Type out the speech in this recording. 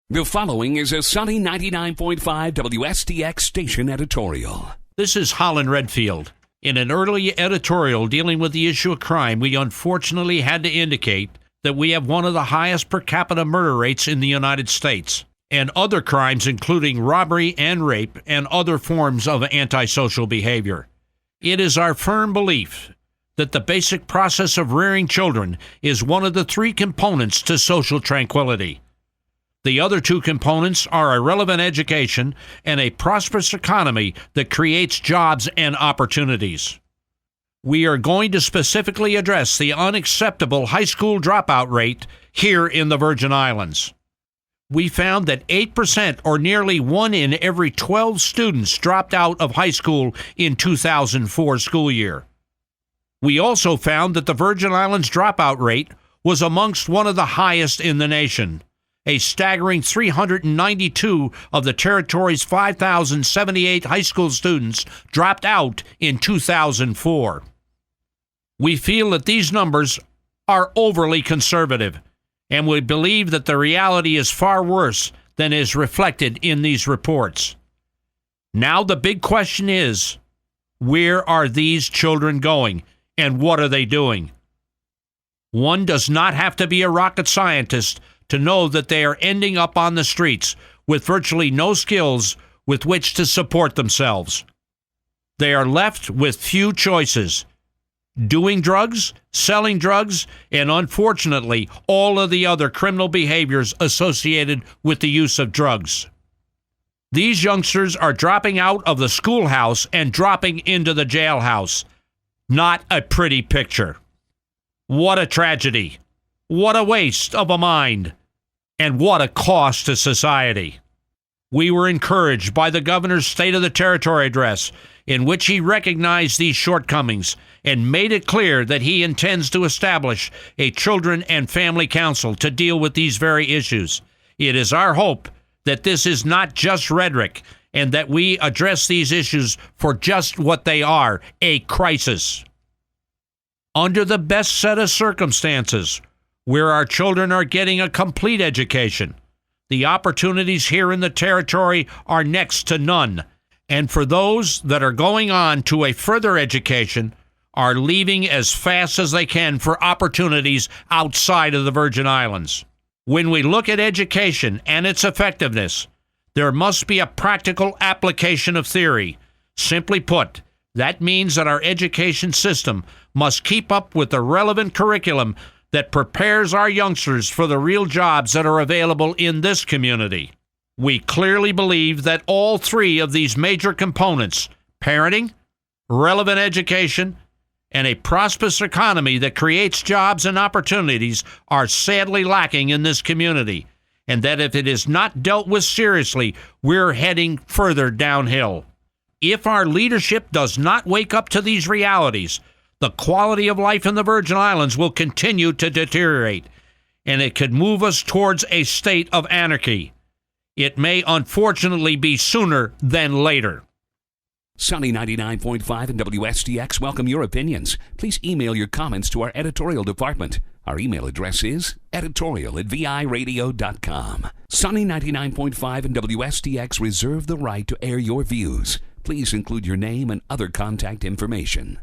The following is a Sunny 99.5 WSTX station editorial. This is Holland Redfield. In an early editorial dealing with the issue of crime, we unfortunately had to indicate that we have one of the highest per capita murder rates in the United States, and other crimes including robbery and rape and other forms of antisocial behavior. It is our firm belief that the basic process of rearing children is one of the three components to social tranquility. The other two components are a relevant education and a prosperous economy that creates jobs and opportunities. We are going to specifically address the unacceptable high school dropout rate here in the Virgin Islands. We found that 8%, or nearly 1 in every 12 students, dropped out of high school in 2004 school year. We also found that the Virgin Islands dropout rate was amongst one of the highest in the nation. A staggering 392 of the territory's 5,078 high school students dropped out in 2004. We feel that these numbers are overly conservative, and we believe that the reality is far worse than is reflected in these reports. Now the big question is, where are these children going, and what are they doing? One does not have to be a rocket scientist to know that they are ending up on the streets with virtually no skills with which to support themselves. They are left with few choices: doing drugs, selling drugs, and unfortunately, all of the other criminal behaviors associated with the use of drugs. These youngsters are dropping out of the schoolhouse and dropping into the jailhouse. Not a pretty picture. What a tragedy. What a waste of a mind, and what a cost to society. We were encouraged by the governor's State of the Territory address, in which he recognized these shortcomings and made it clear that he intends to establish a Children and Family Council to deal with these very issues. It is our hope that this is not just rhetoric, and that we address these issues for just what they are, a crisis. Under the best set of circumstances, where our children are getting a complete education, the opportunities here in the territory are next to none. And for those that are going on to a further education, are leaving as fast as they can for opportunities outside of the Virgin Islands. When we look at education and its effectiveness, there must be a practical application of theory. Simply put, that means that our education system must keep up with the relevant curriculum that prepares our youngsters for the real jobs that are available in this community. We clearly believe that all three of these major components, parenting, relevant education, and a prosperous economy that creates jobs and opportunities, are sadly lacking in this community, and that if it is not dealt with seriously, we're heading further downhill. If our leadership does not wake up to these realities, the quality of life in the Virgin Islands will continue to deteriorate, and it could move us towards a state of anarchy. It may unfortunately be sooner than later. Sunny 99.5 and WSTX welcome your opinions. Please email your comments to our editorial department. Our email address is editorial@viradio.com. Sunny 99.5 and WSTX reserve the right to air your views. Please include your name and other contact information.